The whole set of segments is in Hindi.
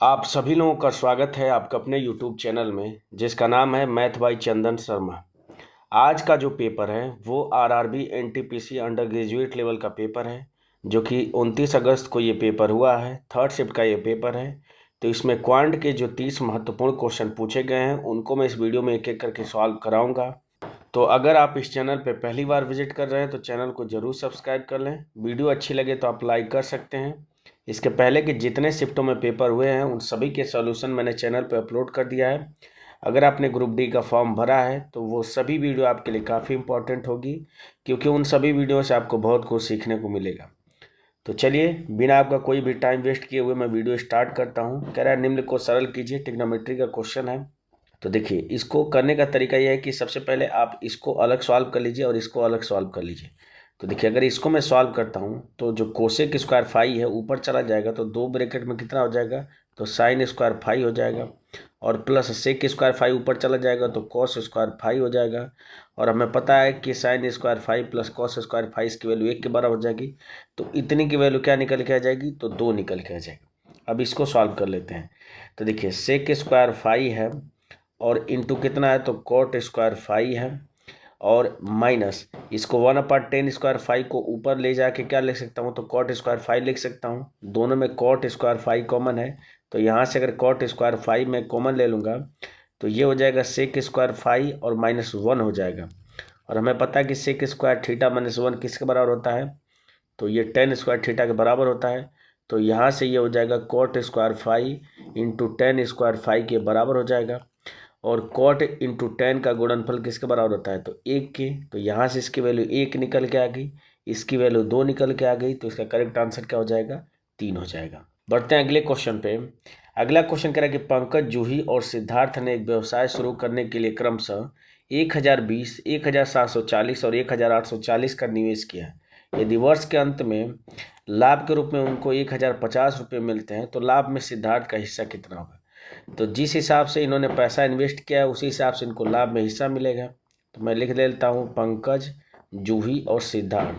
आप सभी लोगों का स्वागत है आपका अपने YouTube चैनल में, जिसका नाम है मैथ बाय चंदन शर्मा। आज का जो पेपर है वो RRB NTPC under graduate level का पेपर है, जो कि 29 अगस्त को ये पेपर हुआ है। थर्ड शिफ्ट का ये पेपर है। तो इसमें क्वांट के जो 30 महत्वपूर्ण क्वेश्चन पूछे गए हैं उनको मैं इस वीडियो में एक एक करके सॉल्व कराऊंगा। तो अगर आप इस चैनल पर पहली बार विजिट कर रहे हैं तो चैनल को ज़रूर सब्सक्राइब कर लें। वीडियो अच्छी लगे तो आप लाइक कर सकते हैं। इसके पहले के जितने शिफ्टों में पेपर हुए हैं उन सभी के सॉल्यूशन मैंने चैनल पर अपलोड कर दिया है। अगर आपने ग्रुप डी का फॉर्म भरा है तो वो सभी वीडियो आपके लिए काफ़ी इंपॉर्टेंट होगी, क्योंकि उन सभी वीडियो से आपको बहुत कुछ सीखने को मिलेगा। तो चलिए बिना आपका कोई भी टाइम वेस्ट किए हुए मैं वीडियो स्टार्ट करता हूँ। कह रहा है निम्न को सरल कीजिए, ट्रिग्नोमेट्री का क्वेश्चन है। तो देखिए, इसको करने का तरीका यह है कि सबसे पहले आप इसको अलग सॉल्व कर लीजिए और इसको अलग सॉल्व कर लीजिए। तो देखिए, अगर इसको मैं सॉल्व करता हूँ तो जो कोसेक स्क्वायर फाई है ऊपर चला जाएगा, तो दो ब्रैकेट में कितना हो जाएगा, तो साइन स्क्वायर फाई हो जाएगा, और प्लस सेक स्क्वायर फाई ऊपर चला जाएगा तो कॉस स्क्वायर फाई हो जाएगा। और हमें पता है कि sine square phi plus cos square phi इसकी वैल्यू 1 के बराबर हो जाएगी। तो इतनी की वैल्यू क्या निकल के आ जाएगी, तो 2 निकल के आ जाएगी। अब इसको सॉल्व कर लेते हैं। तो देखिए, सेक स्क्वायर फाई है और इंटू कितना है, तो कॉट स्क्वायर फाई है, और माइनस इसको 1/10 स्क्वायर फाई को ऊपर ले जाके क्या लिख सकता हूँ, तो कॉट स्क्वायर फाई लिख सकता हूँ। दोनों में कॉट स्क्वायर फाई कॉमन है, तो यहाँ से अगर कॉट स्क्वायर फाई में कॉमन ले लूँगा तो ये हो जाएगा सेक स्क्वायर फाई और -1 हो जाएगा। और हमें पता है कि सेक स्क्वायर थीटा -1 किसके बराबर होता है, तो ये टेन स्क्वायर थीटा के बराबर होता है। तो यहाँ से ये हो जाएगा cot square phi into tan square phi के बराबर हो जाएगा। और कॉट इंटू टेन का गुणनफल किसके बराबर होता है, तो 1 के। तो यहाँ से इसकी वैल्यू 1 निकल के आ गई, इसकी वैल्यू 2 निकल के आ गई, तो इसका करेक्ट आंसर क्या हो जाएगा, 3 हो जाएगा। बढ़ते हैं अगले क्वेश्चन पे। अगला क्वेश्चन कह रहा है कि पंकज, जूही और सिद्धार्थ ने एक व्यवसाय शुरू करने के लिए क्रमशः 1020, 1740 और 1840 का निवेश किया है। यदि वर्ष के अंत में लाभ के रूप में उनको 1050 रुपये मिलते हैं तो लाभ में सिद्धार्थ का हिस्सा कितना होगा। तो जिस हिसाब से इन्होंने पैसा इन्वेस्ट किया है उसी हिसाब से इनको लाभ में हिस्सा मिलेगा। तो मैं लिख देता हूँ पंकज, जूही और सिद्धार्थ।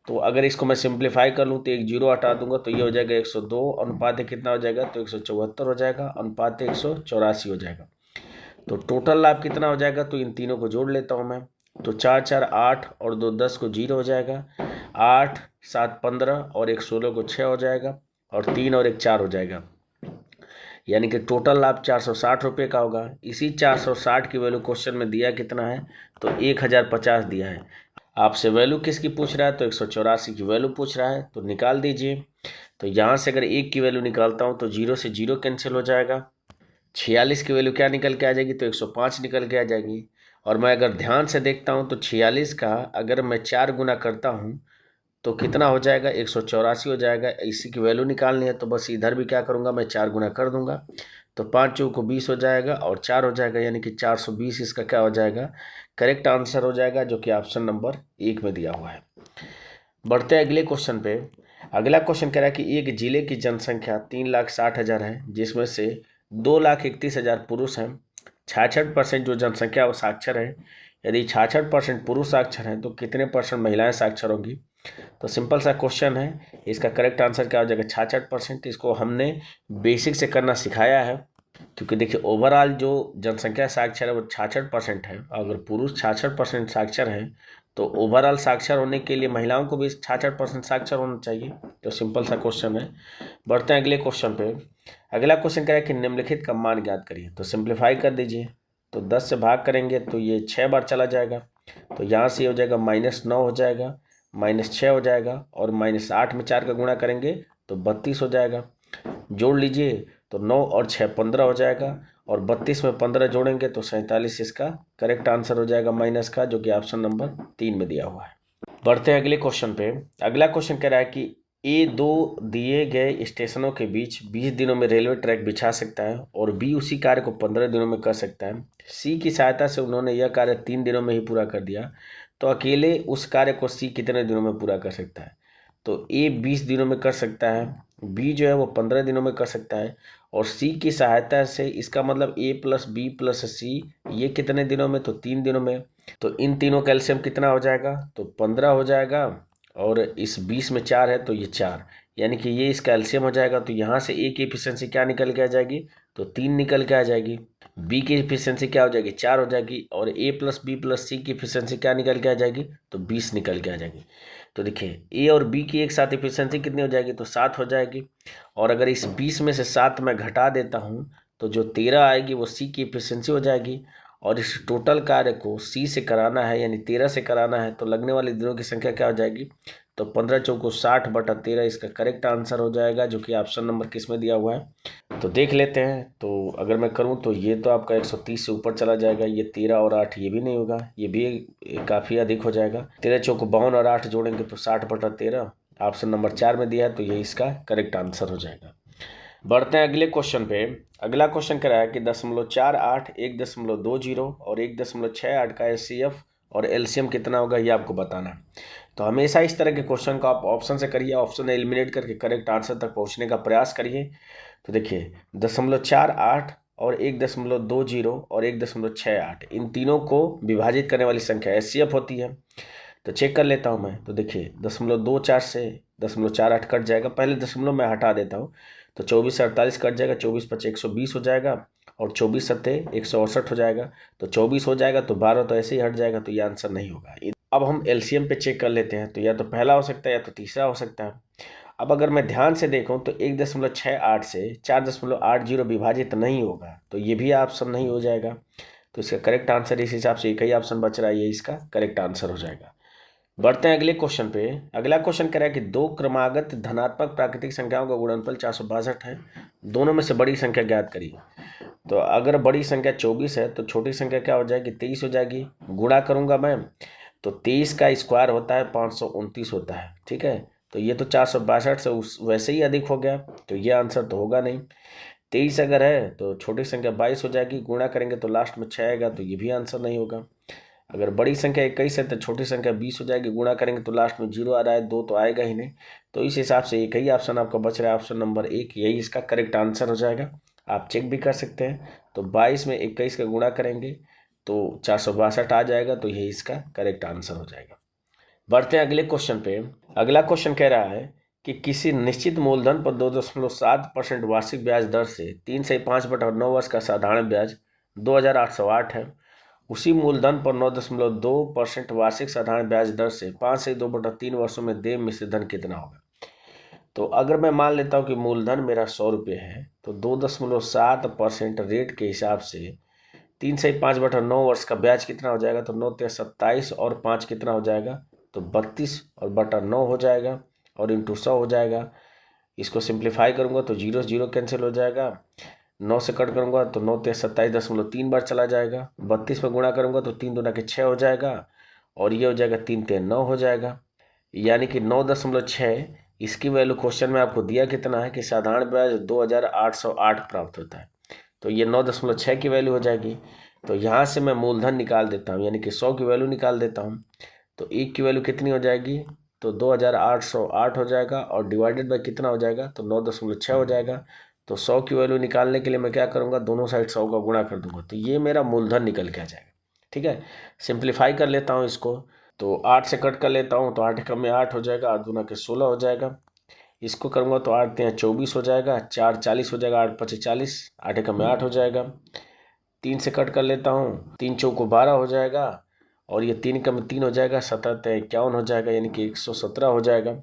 तो अगर इसको मैं सिंप्लीफाई कर लूँ तो एक जीरो हटा दूंगा तो ये हो जाएगा 102, अनुपात कितना हो जाएगा, तो 174 हो जाएगा, अनुपात 184 हो जाएगा। तो टोटल लाभ कितना हो जाएगा, तो इन तीनों को जोड़ लेता हूँ मैं। तो 4 4 8 और 2 10 को 0 हो जाएगा, 8 7 15 और 1 16 को 6 हो जाएगा, और 3 और 1 4 हो जाएगा। यानी कि टोटल लाभ 460 रुपये का होगा। इसी 460 की वैल्यू क्वेश्चन में दिया कितना है, तो 1050 दिया है। आपसे वैल्यू किसकी पूछ रहा है, तो 184 की वैल्यू पूछ रहा है, तो निकाल दीजिए। तो यहाँ से अगर 1 की वैल्यू निकालता हूँ तो 0 से 0 कैंसिल हो जाएगा। 46 की वैल्यू क्या निकल के आ जाएगी, तो 105 निकल के आ जाएगी। और मैं अगर ध्यान से देखता हूँ तो 46 का अगर मैं 4 गुना करता हूँ तो कितना हो जाएगा, 184 हो जाएगा। इसी की वैल्यू निकालनी है तो बस इधर भी क्या करूँगा, मैं 4 गुना कर दूंगा। तो 5 चौको को 20 हो जाएगा और 4 हो जाएगा, यानी कि 420 इसका क्या हो जाएगा, करेक्ट आंसर हो जाएगा, जो कि ऑप्शन नंबर 1 में दिया हुआ है। बढ़ते हैं अगले क्वेश्चन पे। अगला क्वेश्चन कह रहा है कि एक जिले की जनसंख्या 3,60,000 है, जिसमें से 2,31,000 पुरुष हैं। 66% जो जनसंख्या वो साक्षर है। यदि 66% पुरुष साक्षर हैं तो कितने % महिलाएं साक्षर होंगी। तो सिंपल सा क्वेश्चन है, इसका करेक्ट आंसर क्या हो जाएगा, 66%। इसको हमने बेसिक से करना सिखाया है, क्योंकि देखिए ओवरऑल जो जनसंख्या साक्षर है वो 66% है। अगर पुरुष 66% साक्षर है तो ओवरऑल साक्षर होने के लिए महिलाओं को भी 66% साक्षर होना चाहिए। तो सिंपल सा क्वेश्चन है। बढ़ते हैं अगले क्वेश्चन पे। अगला क्वेश्चन क्या है कि निम्नलिखित का मान ज्ञात करिए। तो सिंप्लीफाई कर दीजिए। तो 10 से भाग करेंगे तो ये 6 बार चला जाएगा, तो यहाँ से हो जाएगा -9 हो जाएगा, -6 हो जाएगा, और -8 में 4 का गुणा करेंगे तो 32 हो जाएगा। जोड़ लीजिए तो 9 और 6 15 हो जाएगा, और 32 में 15 जोड़ेंगे तो 47 इसका करेक्ट आंसर हो जाएगा माइनस का, जो कि ऑप्शन नंबर 3 में दिया हुआ है। बढ़ते हैं अगले क्वेश्चन पे। अगला क्वेश्चन कह रहा है कि ए दो दिए गए स्टेशनों के बीच 20 दिनों में रेलवे ट्रैक बिछा सकता है और बी उसी कार्य को 15 दिनों में कर सकता है। सी की सहायता से उन्होंने यह कार्य 3 दिनों में ही पूरा कर दिया, तो अकेले उस कार्य को सी कितने दिनों में पूरा कर सकता है। तो ए 20 दिनों में कर सकता है, बी जो है वो 15 दिनों में कर सकता है, और सी की सहायता से इसका मतलब ए प्लस बी प्लस सी ये कितने दिनों में, तो 3 दिनों में। तो इन तीनों कैल्शियम कितना हो जाएगा, तो 15 हो जाएगा, और इस 20 में 4 है तो ये 4, यानी कि ये इसका एलसीएम हो जाएगा। तो यहाँ से ए की एफिशिएंसी क्या निकल के आ जाएगी, तो 3 निकल के आ जाएगी। बी की एफिशिएंसी क्या हो जाएगी, 4 हो जाएगी। और ए प्लस बी प्लस सी की एफिशिएंसी क्या निकल के आ जाएगी, तो 20 निकल के आ जाएगी। तो देखिए ए और बी की एक साथ एफिशिएंसी कितनी हो जाएगी, तो 7 हो जाएगी। और अगर इस 20 में से 7 मैं घटा देता हूँ तो जो 13 आएगी वो सी की एफिशिएंसी हो जाएगी। और इस टोटल कार्य को सी से कराना है, यानी 13 से कराना है, तो लगने वाले दिनों की संख्या क्या हो जाएगी, तो 15 चौको 60 बटा 13 इसका करेक्ट आंसर हो जाएगा, जो कि ऑप्शन नंबर किस में दिया हुआ है। तो देख लेते हैं। तो अगर मैं करूं तो ये तो आपका 130 से ऊपर चला जाएगा, ये 13 और 8 ये भी नहीं होगा, ये भी काफ़ी अधिक हो जाएगा। 13 चौको 52 और 8 जोड़ेंगे तो 60 बटा 13 ऑप्शन नंबर 4 में दिया है, तो ये इसका करेक्ट आंसर हो जाएगा। बढ़ते हैं अगले क्वेश्चन पे। अगला क्वेश्चन कह रहा है कि 0.48, 1.20 और 1.68 का एचसीएफ और एलसीएम कितना होगा, ये आपको बताना है। तो हमेशा इस तरह के क्वेश्चन को आप ऑप्शन से करिए, ऑप्शन एलिमिनेट करके करेक्ट आंसर तक पहुंचने का प्रयास करिए। तो देखिए 0.48 और 1.20 और 1.68 इन तीनों को विभाजित करने वाली संख्या एचसीएफ होती है। तो चेक कर लेता हूँ मैं। तो देखिए 0.24 से 0.48 कट जाएगा, पहले दशमलव मैं हटा देता हूँ। तो 24 से 48 कट जाएगा, 24 पचे 120 हो जाएगा और 24 सत्ते 168 हो जाएगा। तो 24 हो जाएगा, तो 12 तो ऐसे ही हट जाएगा, तो ये आंसर नहीं होगा। अब हम एलसीएम पे चेक कर लेते हैं। तो या तो पहला हो सकता है या तो तीसरा हो सकता है। अब अगर मैं ध्यान से देखूं तो 1.68 से 4.80 विभाजित नहीं होगा, तो ये भी ऑप्शन नहीं हो जाएगा। तो इसका करेक्ट आंसर इस हिसाब से एक ही ऑप्शन बच रहा है, ये इसका करेक्ट आंसर हो जाएगा। बढ़ते हैं अगले क्वेश्चन पे। अगला क्वेश्चन कह रहा है कि दो क्रमागत धनात्मक प्राकृतिक संख्याओं का गुणनफल 462 है, दोनों में से बड़ी संख्या ज्ञात करिए। तो अगर बड़ी संख्या 24 है तो छोटी संख्या क्या हो जाएगी, 23 हो जाएगी। गुणा करूंगा मैं तो 23 का स्क्वायर होता है 529 होता है, ठीक है। तो ये तो 462 से वैसे ही अधिक हो गया, तो ये आंसर तो होगा नहीं। 23 अगर है तो छोटी संख्या 22 हो जाएगी, गुणा करेंगे तो लास्ट में 6 आएगा, तो ये भी आंसर नहीं होगा। अगर बड़ी संख्या 21 है तो छोटी संख्या 20 हो जाएगी, गुणा करेंगे तो लास्ट में 0 आ रहा है, 2 तो आएगा ही नहीं। तो इस हिसाब से एक ही ऑप्शन आपका बच रहा है, ऑप्शन नंबर 1, यही इसका करेक्ट आंसर हो जाएगा। आप चेक भी कर सकते हैं। तो 22 में 21 का गुणा करेंगे तो 462 आ जाएगा, तो यही इसका करेक्ट आंसर हो जाएगा। बढ़ते हैं अगले क्वेश्चन पे। अगला क्वेश्चन कह रहा है कि किसी निश्चित मूलधन पर 2.7% वार्षिक ब्याज दर से 3 से 5/9 वर्ष का साधारण ब्याज 2808 है। उसी मूलधन पर 9.2% वार्षिक साधारण ब्याज दर से 5 से 2/3 वर्षों में देय मिश्र धन कितना होगा। तो अगर मैं मान लेता हूँ कि मूलधन मेरा 100 रुपये है, तो 2.7% रेट के हिसाब से 3 से 5/9 वर्ष का ब्याज कितना हो जाएगा, तो 9 ते 27 और 5 कितना हो जाएगा, तो 32 और बटा 9 हो जाएगा और इंटू 100 हो जाएगा। इसको सिंप्लीफाई करूँगा तो 0 0 कैंसिल हो जाएगा। 9 से कट करूँगा तो 9 ते 27.3 बार चला जाएगा। 32 में गुणा करूँगा तो 3 दूना के 6 हो जाएगा और ये हो जाएगा 3 ते 9 हो जाएगा, यानी कि 9.6। इसकी वैल्यू क्वेश्चन में आपको दिया कितना है कि साधारण ब्याज 2808 प्राप्त होता है, तो ये 9.6 की वैल्यू हो जाएगी। तो यहाँ से मैं मूलधन निकाल देता हूँ, यानी कि 100 की वैल्यू निकाल देता हूँ। तो 1 की वैल्यू कितनी हो जाएगी, तो 2808 हो जाएगा और डिवाइडेड बाय कितना हो जाएगा, तो 9.6 हो जाएगा। तो 100 की वैल्यू निकालने के लिए मैं क्या करूँगा, दोनों साइड 100 का गुणा कर दूंगा, तो ये मेरा मूलधन निकल के आ जाएगा। ठीक है, सिंप्लीफाई कर लेता हूँ इसको। तो 8 से कट कर लेता हूँ तो 8 एकम में 8 हो जाएगा, 8 दूना के 16 हो जाएगा। इसको करूँगा तो 8 तिया 24 हो जाएगा, 4 40 हो जाएगा, 8 पचे 40, 8 एकम में 8 हो जाएगा। 3 से कट कर लेता हूँ, 3 चौको 12 हो जाएगा और ये 3 एकम में 3 हो जाएगा, 17 तिया 51 हो जाएगा, यानी कि 117 हो जाएगा।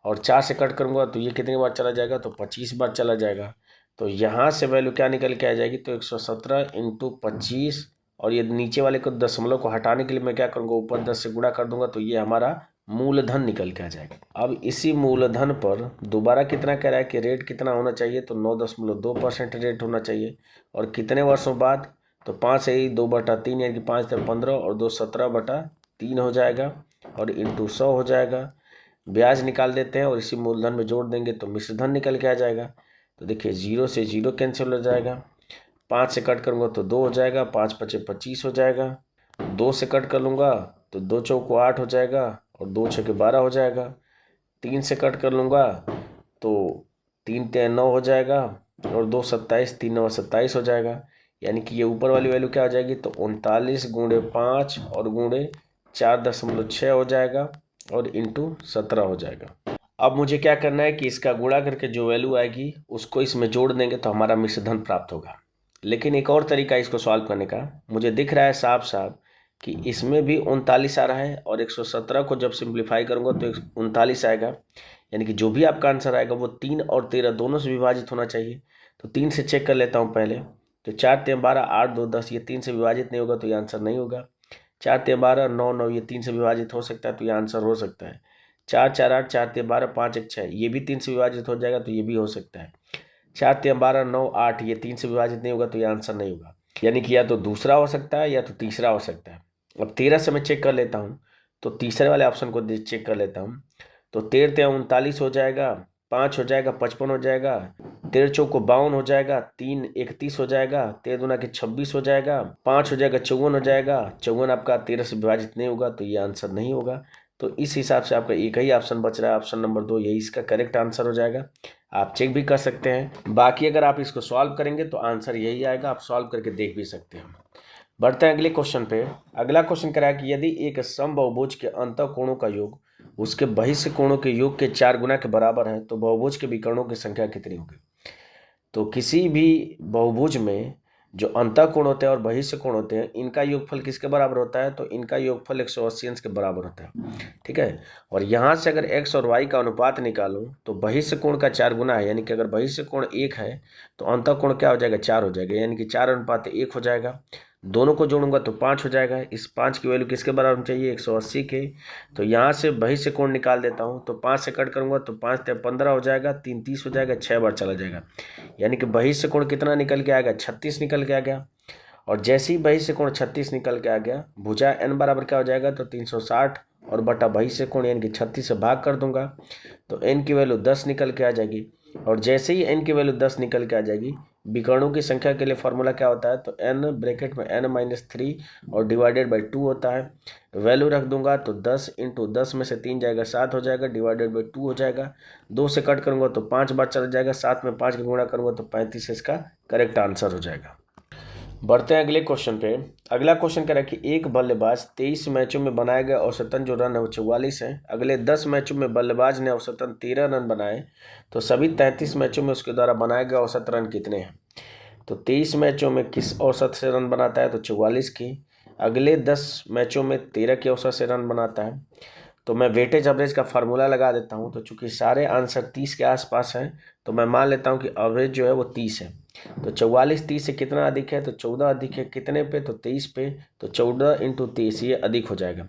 और 4 से कट करूँगा तो ये कितनी बार चला जाएगा, तो 25 बार चला जाएगा। तो यहाँ से वैल्यू क्या निकल के आ जाएगी, तो 117 इंटू 25, और ये नीचे वाले को दशमलव को हटाने के लिए मैं क्या करूँगा, ऊपर 10 से गुणा कर दूंगा, तो ये हमारा मूलधन निकल के आ जाएगा। अब इसी मूलधन पर दोबारा कितना कह रहा है कि रेट कितना होना चाहिए, तो 9.2% रेट होना चाहिए। और कितने वर्षों बाद, तो 5 से ही 2/3, यानी कि 5 से 15 और 2 17/3 हो जाएगा और इंटू 100 हो जाएगा। ब्याज निकाल देते हैं और इसी मूलधन में जोड़ देंगे तो मिश्रधन निकल के आ जाएगा। तो देखिए 0 से 0 कैंसिल हो जाएगा। 5 से कट करूँगा तो 2 हो जाएगा, 5 पचे 25 हो जाएगा। 2 से कट कर लूँगा तो 2 चौको 8 हो जाएगा और 2 छके 12 हो जाएगा। 3 से कट कर लूँगा तो 3 ते 9 हो जाएगा और 2 27, 3 9 27 हो जाएगा, यानी कि ये ऊपर वाली वैल्यू क्या हो जाएगी, तो 39 गुणे 5 और गुणे 4.6 हो जाएगा और इंटू 17 हो जाएगा। अब मुझे क्या करना है कि इसका गुणा करके जो वैल्यू आएगी उसको इसमें जोड़ देंगे तो हमारा मिश्र धन प्राप्त होगा। लेकिन एक और तरीका इसको सॉल्व करने का, मुझे दिख रहा है साफ साफ कि इसमें भी 39 आ रहा है और 117 को जब सिंप्लीफाई करूंगा तो 39 आएगा, यानी कि जो भी आपका आंसर आएगा वो 3 और 13 दोनों से विभाजित होना चाहिए। तो 3 से चेक कर लेता हूँ पहले। तो 4 3 12 8 2 10, ये 3 से विभाजित नहीं होगा तो ये आंसर नहीं होगा। 4 3 12 9 9, ये 3 से विभाजित हो सकता है तो ये आंसर हो सकता है। 4 4 8 4 3 12 5 1 6, ये भी 3 से विभाजित हो जाएगा तो ये भी हो सकता है। 4 3 12 9 8, ये 3 से विभाजित नहीं होगा तो ये आंसर नहीं होगा, यानी कि या तो दूसरा हो सकता है या तो तीसरा हो सकता है। अब 13 से मैं चेक कर लेता हूँ, तो तीसरे वाले ऑप्शन को चेक कर लेता हूँ। तो 13 3 39 हो जाएगा, 5 हो जाएगा 55 हो जाएगा, 13 चौको 52 हो जाएगा, 3 31 हो जाएगा, 13 दूना के 26 हो जाएगा, 5 हो जाएगा 54 हो जाएगा। 54 आपका 13 से विभाजित नहीं होगा तो ये आंसर नहीं होगा। तो इस हिसाब से आपका एक ही ऑप्शन बच रहा है, ऑप्शन नंबर 2, यही इसका करेक्ट आंसर हो जाएगा। आप चेक भी कर सकते हैं, बाकी अगर आप इसको सॉल्व करेंगे तो आंसर यही आएगा, आप सॉल्व करके देख भी सकते हैं। बढ़ते हैं अगले क्वेश्चन पे। अगला क्वेश्चन कह रहा है कि यदि एक समबाहुभुज के अंतःकोणों का योग उसके बहिष्ठ कोणों के योग के 4 गुना के बराबर है तो बहुभुज के विकर्णों की संख्या कितनी होगी। तो किसी भी बहुभुज में जो अंतःकोण होते हैं और बहिष्ठ कोण होते हैं, इनका योगफल किसके बराबर होता है, तो इनका योगफल 180 अंश के बराबर होता है, ठीक है। और यहाँ से अगर x और y का अनुपात निकालूं तो बहिष्ठ कोण का 4 गुना है, यानी कि अगर बहिष्ठ कोण 1 है तो अंतःकोण क्या हो जाएगा, 4 हो जाएगा, यानी कि 4:1 हो जाएगा। दोनों को जोड़ूंगा तो 5 हो जाएगा। इस 5 की वैल्यू किसके बराबर होनी चाहिए, 180 के। तो यहाँ से बहिष्ठ कोण निकाल देता हूँ, तो 5 से कट करूंगा तो 5 3 15 हो जाएगा, 3 30 हो जाएगा, 6 बार चला जाएगा, यानी कि बहिष्ठ कोण कितना निकल के आ गया, 36 निकल के आ गया। और जैसे ही बहिष्ठ कोण 36 निकल के आ गया, भुजा n बराबर क्या हो जाएगा, तो 360 और बटा बहिष्ठ कोण यानी कि 36 से भाग कर दूंगा तो n की वैल्यू 10 निकल के आ जाएगी। और जैसे ही n की वैल्यू 10 निकल के आ जाएगी, विकर्णों की संख्या के लिए फॉर्मूला क्या होता है, तो n ब्रैकेट में n-3 और डिवाइडेड बाई 2 होता है। वैल्यू रख दूंगा तो 10 इंटू 10 में से 3 जाएगा 7 हो जाएगा, डिवाइडेड बाई 2 हो जाएगा। 2 से कट करूंगा तो 5 बार चला जाएगा, 7 में 5 का गुणा करूंगा तो 35 इसका करेक्ट आंसर हो जाएगा। बढ़ते हैं अगले क्वेश्चन पे। अगला क्वेश्चन कह रहा है कि एक बल्लेबाज 23 मैचों में बनाए गए औसतन जो रन है वो 44 है। अगले 10 मैचों में बल्लेबाज ने औसतन 13 रन बनाए, तो सभी 33 मैचों में उसके द्वारा बनाए गए औसत रन कितने हैं। तो 23 मैचों में किस औसत से रन बनाता है, तो 44 की। अगले 10 मैचों में 13 के औसत से रन बनाता है। तो मैं वेटेज एवरेज का फार्मूला लगा देता हूँ। तो चूंकि सारे आंसर 30 के आसपास हैं तो मैं मान लेता हूँ कि एवरेज जो है वो 30 है। तो 44 30 से कितना अधिक है, तो 14 अधिक है। कितने पे, तो 23 पे। तो 14 इंटू 23 ये अधिक हो जाएगा।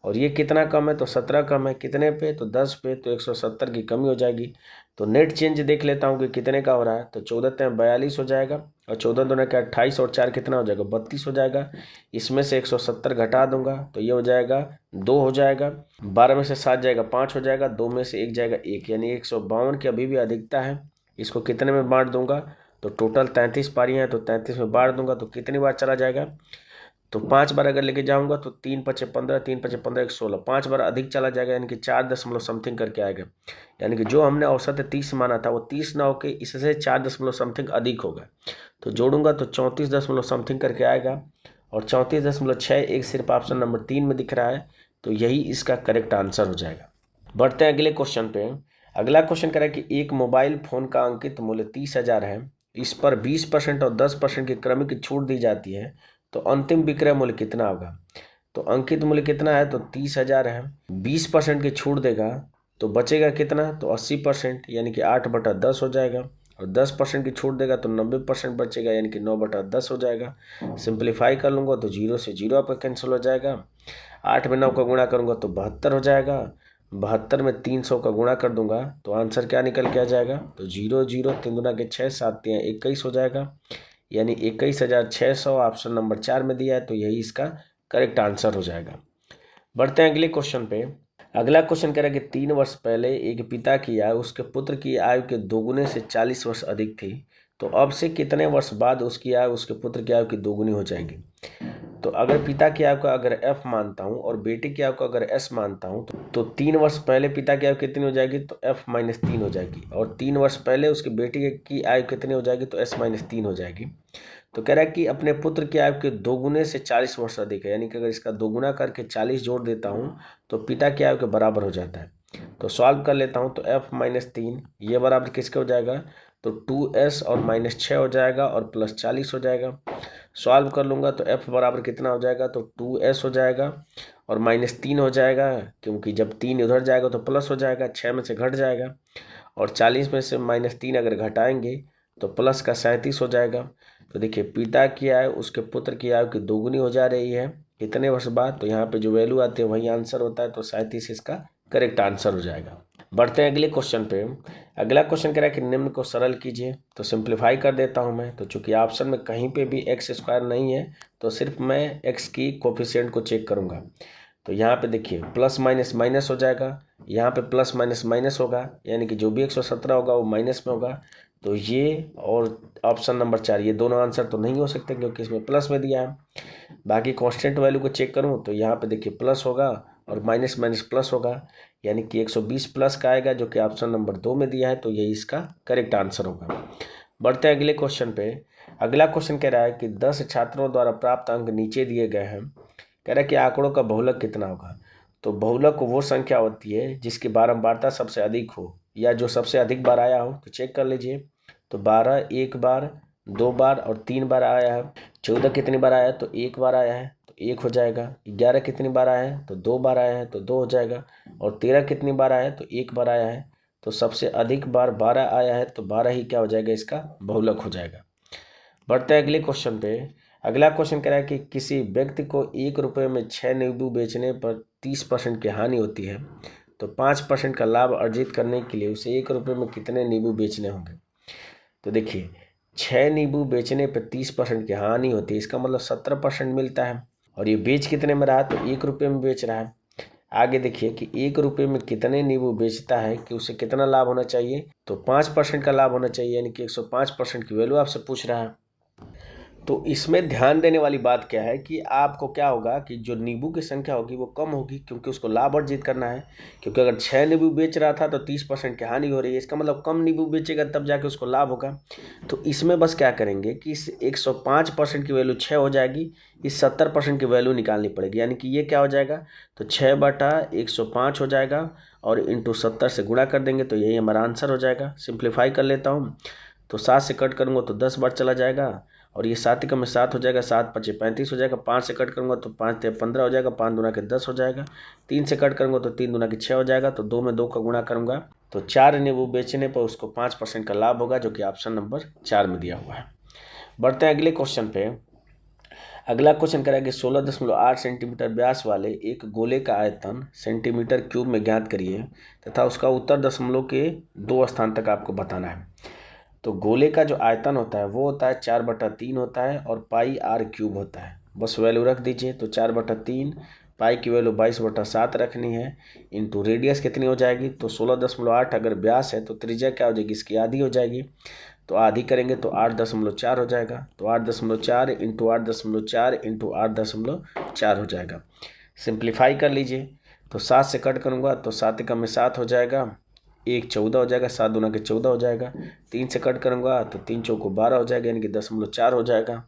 और ये कितना कम है, तो 17 कम है। कितने पे, तो 10 पे। तो 170 की कमी हो जाएगी। तो नेट चेंज देख लेता हूँ कि कितने का हो रहा है। तो 14 3 42 हो जाएगा, और 14 दूना का 28 और 4 कितना हो जाएगा, 32 हो जाएगा। इसमें से 170 घटा दूंगा तो ये हो जाएगा 2 हो जाएगा। 12 में से 7 जाएगा 5 हो जाएगा, 2 में से 1 जाएगा 1, यानी 152 की अभी भी अधिकता है। इसको कितने में बांट दूंगा, तो टोटल 33 पारियां हैं तो 33 में बांट दूंगा तो कितनी बार चला जाएगा, तो 5 बार अगर लेके जाऊंगा तो 3 5 15, 3 5 15 1 16, 5 बार अधिक चला जाएगा, यानी कि 4 दशमलव समथिंग करके आएगा। यानी कि जो हमने औसत 30 माना था वो 30 ना होके इससे 4 दशमलव समथिंग अधिक होगा। तो जोड़ूंगा तो 34 दशमलव समथिंग करके आएगा, और 34.61 सिर्फ ऑप्शन नंबर 3 में दिख रहा है, तो यही इसका करेक्ट आंसर हो जाएगा। बढ़ते हैं अगले क्वेश्चन पे। अगला क्वेश्चन कह रहा है कि एक मोबाइल फोन का अंकित मूल्य 30,000 है, इस पर 20% और 10% की क्रमिक छूट दी जाती है, तो अंतिम विक्रय मूल्य कितना होगा। तो अंकित मूल्य कितना है, तो 30,000 है। 20% की छूट देगा तो बचेगा कितना, तो 80%, यानी कि 8/10 हो जाएगा। और 10% की छूट देगा तो 90% बचेगा, यानी कि 9/10 हो जाएगा। सिंप्लीफाई कर लूँगा तो 0 से 0 आपका कैंसिल हो जाएगा। 8 में 9 का गुणा करूँगा तो 72 हो जाएगा। 72 में 300 का गुणा कर दूंगा तो आंसर क्या निकल के आ जाएगा, तो 0 0 3 दूना के 6 7 3 21 हो जाएगा, यानी 21,600 ऑप्शन नंबर 4 में दिया है, तो यही इसका करेक्ट आंसर हो जाएगा। बढ़ते हैं अगले क्वेश्चन पे। अगला क्वेश्चन कह रहा है कि 3 वर्ष पहले एक पिता की आयु उसके पुत्र की आयु के दोगुने से 40 वर्ष अधिक थी, तो अब से कितने वर्ष बाद उसकी आयु उसके पुत्र की आयु की दोगुनी हो जाएगी। तो अगर पिता की आयु को अगर f मानता हूँ और बेटे की आयु को अगर s मानता हूँ, तो 3 वर्ष पहले पिता की आयु कितनी हो जाएगी, तो f-3 हो जाएगी। और 3 वर्ष पहले उसके बेटे की आयु कितनी हो जाएगी, तो s-3 हो जाएगी। तो कह रहा है कि अपने पुत्र की आयु के दोगुने से 40 वर्ष अधिक है, यानी कि अगर इसका दोगुना करके 40 जोड़ देता हूँ तो पिता की आयु के बराबर हो जाता है। तो सॉल्व कर लेता हूँ। तो f माइनस 3 ये बराबर किसके हो जाएगा, तो 2s और माइनस 6 हो जाएगा और प्लस 40 हो जाएगा। सॉल्व कर लूँगा तो f बराबर कितना हो जाएगा, तो 2s हो जाएगा और माइनस 3 हो जाएगा, क्योंकि जब 3 उधर जाएगा तो प्लस हो जाएगा, 6 में से घट जाएगा, और 40 में से माइनस 3 अगर घटाएंगे तो प्लस का 37 हो जाएगा। तो देखिए पिता की आयु उसके पुत्र की आयु की दोगुनी हो जा रही है कितने वर्ष बाद, तो यहाँ पे जो वैल्यू आती है वही आंसर होता है, तो 37 इसका करेक्ट आंसर हो जाएगा। बढ़ते हैं अगले क्वेश्चन पे। अगला क्वेश्चन कह रहा है कि निम्न को सरल कीजिए। तो सिंप्लीफाई कर देता हूँ मैं। तो चूंकि ऑप्शन में कहीं पे भी एक्स स्क्वायर नहीं है तो सिर्फ मैं एक्स की कोफिशिएंट को चेक करूँगा। तो यहाँ पे देखिए प्लस माइनस माइनस हो जाएगा, यहाँ पे प्लस माइनस माइनस होगा, यानी कि जो भी 117 होगा वो माइनस में होगा। तो ये और ऑप्शन नंबर 4 ये दोनों आंसर तो नहीं हो सकते क्योंकि इसमें प्लस में दिया है। बाकी कांस्टेंट वैल्यू को चेक करूँ तो यहाँ पे देखिए प्लस होगा और माइनस माइनस प्लस होगा, यानी कि 120 प्लस का आएगा जो कि ऑप्शन नंबर 2 में दिया है, तो यही इसका करेक्ट आंसर होगा। बढ़ते हैं अगले क्वेश्चन पे। अगला क्वेश्चन कह रहा है कि 10 छात्रों द्वारा प्राप्त अंक नीचे दिए गए हैं। कह रहा है कि आंकड़ों का बहुलक कितना होगा। तो बहुलक वो संख्या होती है जिसकी बारंबारता सबसे अधिक हो या जो सबसे अधिक बार आया हो। तो चेक कर लीजिए। तो 12 एक बार, 2 बार और 3 बार आया है। 14 कितनी बार आया है, तो 1 बार आया है, तो 1 हो जाएगा। 11 कितनी बार आया है, तो 2 बार आया है, तो 2 हो जाएगा। और 13 कितनी बार आया है, तो 1 बार आया है। तो सबसे अधिक बार 12 आया है, तो 12 ही क्या हो जाएगा, इसका बहुलक हो जाएगा। बढ़ते हैं अगले क्वेश्चन पे। अगला क्वेश्चन कह रहा है कि किसी व्यक्ति को 1 रुपये में 6 नींबू बेचने पर 30% की हानि होती है, तो 5% का लाभ अर्जित करने के लिए उसे 1 रुपये में कितने नींबू बेचने होंगे। तो देखिए 6 नींबू बेचने पर 30% की हानि होती है, इसका मतलब 17% मिलता है। और ये बेच कितने में रहा, तो 1 रुपये में बेच रहा है। आगे देखिए कि 1 रुपये में कितने नींबू बेचता है कि उसे कितना लाभ होना चाहिए, तो 5% का लाभ होना चाहिए, यानी कि 105% की वैल्यू आपसे पूछ रहा है। तो इसमें ध्यान देने वाली बात क्या है कि आपको क्या होगा कि जो नींबू की संख्या होगी वो कम होगी, क्योंकि उसको लाभ अर्जित करना है। क्योंकि अगर 6 नींबू बेच रहा था तो 30% की हानि हो रही है, इसका मतलब कम नींबू बेचेगा तब जाके उसको लाभ होगा। तो इसमें बस क्या करेंगे कि इस 105% की वैल्यू 6 हो जाएगी, इस 70% की वैल्यू निकालनी पड़ेगी, यानी कि ये क्या हो जाएगा, तो 6/105 हो जाएगा और इंटू 70 से गुणा कर देंगे, तो यही हमारा आंसर हो जाएगा। सिंप्लीफाई कर लेता हूँ। तो 7 से कट करूँगा तो 10 बार चला जाएगा, और ये 7 एकम में 7 हो जाएगा, 7 पचे 35 हो जाएगा। 5 से कट करूँगा तो 5 ते 15 हो जाएगा, 5 दूना के 10 हो जाएगा। 3 से कट करूँगा तो 3 दूना के 6 हो जाएगा। तो 2 में 2 का गुणा करूँगा तो 4 नींबू बेचने पर उसको 5% का लाभ होगा, जो कि ऑप्शन नंबर 4 में दिया हुआ है। बढ़ते हैं अगले क्वेश्चन पे। अगला क्वेश्चन करेगा कि 16.8 सेंटीमीटर व्यास वाले एक गोले का आयतन सेंटीमीटर क्यूब में ज्ञात करिए तथा उसका उत्तर दशमलव के 2 स्थान तक आपको बताना है। तो गोले का जो आयतन होता है वो होता है 4/3 होता है और पाई आर क्यूब होता है। बस वैल्यू रख दीजिए। तो 4/3, पाई की वैल्यू 22/7 रखनी है, इंटू रेडियस कितनी हो जाएगी, तो 16.8 अगर व्यास है तो त्रिज्या क्या हो जाएगी, इसकी आधी हो जाएगी। तो आधी करेंगे तो 8.4 हो जाएगा। तो 8.4 इंटू 8.4 इंटू 8.4 हो जाएगा। सिंप्लीफाई कर लीजिए। तो 7 से कट करूँगा तो 7 एकम में 7 हो जाएगा, 1 14 हो जाएगा, 7 दूना के 14 हो जाएगा। 3 से कट करूँगा तो 3 चौको 12 हो जाएगा, यानी कि 0.4 हो जाएगा।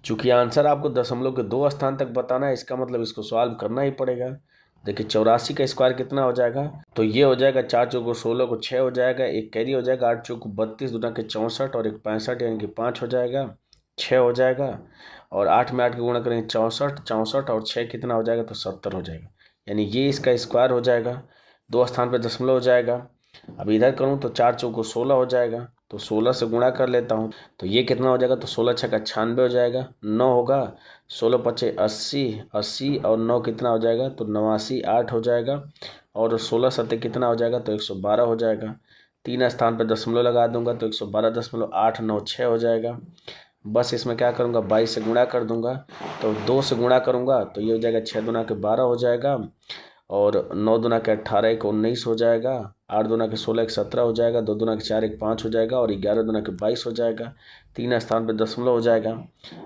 चूँकि आंसर आपको दशमलव के 2 स्थान तक बताना है, इसका मतलब इसको सॉल्व करना ही पड़ेगा। देखिए 84 का स्क्वायर कितना हो जाएगा, तो ये हो जाएगा 4 चौको 16 को 6 हो जाएगा, एक कैरी हो जाएगा, 8 चौको 32 दूना के 64 और एक 65, यानी कि 5 हो जाएगा, 6 हो जाएगा। और 8 में 8 का गुणा करेंगे 64, 64 और 6 कितना हो जाएगा, तो 70 हो जाएगा, यानी ये इसका स्क्वायर हो जाएगा। 2 स्थान पर दशमलव हो जाएगा। अब इधर करूँ तो 4 चौको 16 हो जाएगा, तो 16 से गुणा कर लेता हूँ तो ये कितना हो जाएगा, तो 16 छक्का 96 हो जाएगा, 9 होगा, 16 पचे 80, 80 और 9 कितना हो जाएगा, तो 89, 8 हो जाएगा। और 16 सत्ते कितना हो जाएगा, तो 112 हो जाएगा। 3 स्थान पर दशमलव लगा दूंगा तो 112.896 हो जाएगा। बस इसमें क्या करूँगा, 22 से गुणा कर दूंगा। तो 2 से गुणा करूँगा तो ये हो जाएगा 6 दूना के 12 हो जाएगा, और 9 दूना के 18 एक 19 हो जाएगा, 8 दूना के 16 एक 17 हो जाएगा, 2 दूना के 4 एक 5 हो जाएगा, और 11 दूना के 22 हो जाएगा। 3 स्थान पर दशमलव हो जाएगा।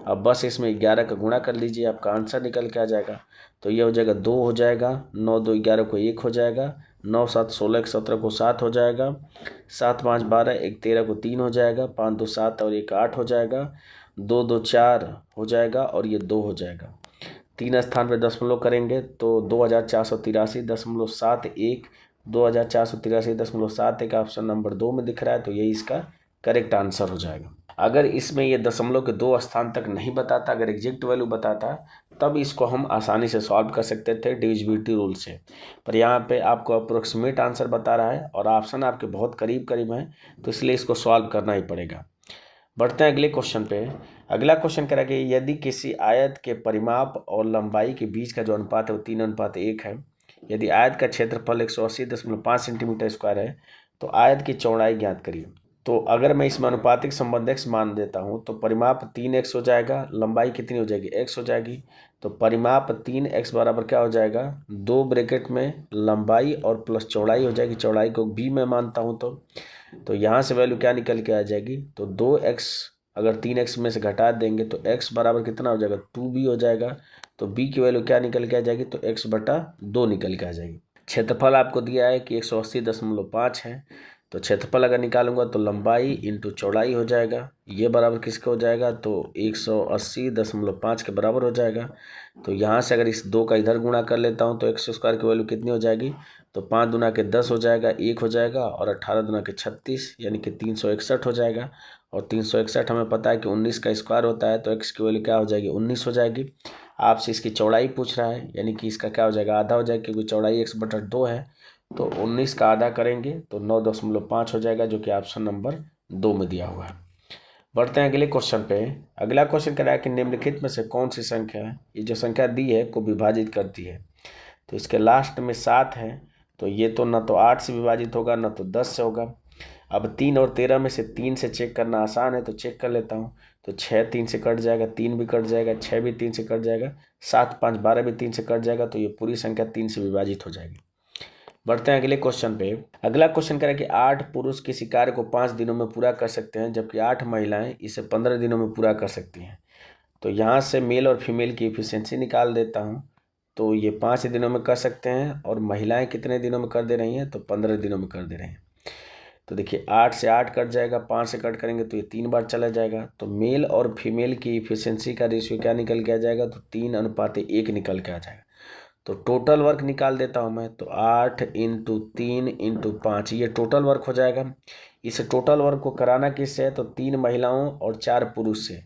अब बस इसमें 11 का गुणा कर लीजिए, आपका आंसर निकल के आ जाएगा। तो ये हो जाएगा 2 हो जाएगा, 9 2 11 को 1 हो जाएगा, 9 7 16 एक 17 को 7 हो जाएगा, 7 5 12 एक 13 को 3 हो जाएगा, 5 2 7 और 1 8 हो जाएगा, 2 2 4 हो जाएगा, और ये 2 हो जाएगा। 3 स्थान पर दशमलव करेंगे तो 2483.71 2483.7 एक ऑप्शन नंबर 2 में दिख रहा है, तो यही इसका करेक्ट आंसर हो जाएगा। अगर इसमें ये दशमलव के 2 स्थान तक नहीं बताता, अगर एग्जैक्ट वैल्यू बताता, तब इसको हम आसानी से सॉल्व कर सकते थे डिविजिबिलिटी रूल से। पर यहाँ पे आपको अप्रोक्सीमेट आंसर बता रहा है और ऑप्शन आपके बहुत करीब करीब हैं, तो इसलिए इसको सॉल्व करना ही पड़ेगा। बढ़ते हैं अगले क्वेश्चन पे। अगला क्वेश्चन कह रहा है कि यदि किसी आयत के परिमाप और लंबाई के बीच का जो अनुपात है वो 3:1 है, यदि आयत का क्षेत्रफल 180.5 सेंटीमीटर स्क्वायर है, तो आयत की चौड़ाई ज्ञात करिए। तो अगर मैं इसमें अनुपातिक संबंध x मान देता हूँ, तो परिमाप 3x हो जाएगा, लंबाई कितनी हो जाएगी, x हो जाएगी। तो परिमाप 3x बराबर क्या हो जाएगा, 2 ब्रैकेट में लंबाई और प्लस चौड़ाई हो जाएगी, चौड़ाई को b में मानता हूँ तो यहाँ से वैल्यू क्या निकल के आ जाएगी, तो 2x अगर 3x में से घटा देंगे तो x बराबर कितना हो जाएगा, 2b हो जाएगा। तो b की वैल्यू क्या निकल के आ जाएगी, तो x/2 निकल के आ जाएगी। क्षेत्रफल आपको दिया है कि 180.5 है, तो क्षेत्रफल अगर निकालूंगा तो लंबाई इंटू चौड़ाई हो जाएगा, ये बराबर किसके हो जाएगा, तो 180.5 के बराबर हो जाएगा। तो यहाँ से अगर इस 2 का इधर गुणा कर लेता हूँ तो एक्स स्क्वायर की वैल्यू कितनी हो जाएगी, तो 5 दूना के 10 हो जाएगा, 1 हो जाएगा, और 18 दूना के 36 यानी कि 361 हो जाएगा। और 361 हमें पता है कि 19 का स्क्वायर होता है, तो एक्स की वैल्यू क्या हो जाएगी, 19 हो जाएगी। आपसे इसकी चौड़ाई पूछ रहा है, यानी कि इसका क्या हो जाएगा, आधा हो जाएगा, क्योंकि चौड़ाई x/2 है। तो 19 का आधा करेंगे तो 9.5 हो जाएगा, जो कि ऑप्शन नंबर 2 में दिया हुआ है। बढ़ते हैं अगले क्वेश्चन पे। अगला क्वेश्चन कह रहा है कि निम्नलिखित में से कौन सी संख्या है, ये जो संख्या दी है को विभाजित करती है। तो इसके लास्ट में 7 है, तो ये तो ना तो 8 से विभाजित होगा ना तो 10 से होगा। अब 3 और 13 में से 3 से चेक करना आसान है, तो चेक कर लेता हूँ। तो 6 3 से कट जाएगा, 3 भी कट जाएगा, 6 भी 3 से कट जाएगा, 7 5 12 भी 3 से कट जाएगा, तो ये पूरी संख्या 3 से विभाजित हो जाएगी। बढ़ते हैं अगले क्वेश्चन पे। अगला क्वेश्चन कह रहा है कि 8 पुरुष किसी कार्य को 5 दिनों में पूरा कर सकते हैं, जबकि 8 महिलाएं इसे 15 दिनों में पूरा कर सकती हैं। तो यहाँ से मेल और फीमेल की एफिशिएंसी निकाल देता हूँ। तो ये 5 दिनों में कर सकते हैं, और महिलाएं कितने दिनों में कर दे रही हैं, तो 15 दिनों में कर दे रही हैं। तो देखिए 8 से 8 कट जाएगा, 5 से कट करेंगे तो ये 3 बार चला जाएगा। तो मेल और फीमेल की एफिशिएंसी का रेशियो क्या निकल के आ जाएगा, तो 3:1 निकल के आ जाएगा। तो टोटल वर्क निकाल देता हूँ मैं, तो 8 × 3 × 5 ये टोटल वर्क हो जाएगा। इस टोटल वर्क को कराना किससे है, तो 3 महिलाओं और 4 पुरुष से।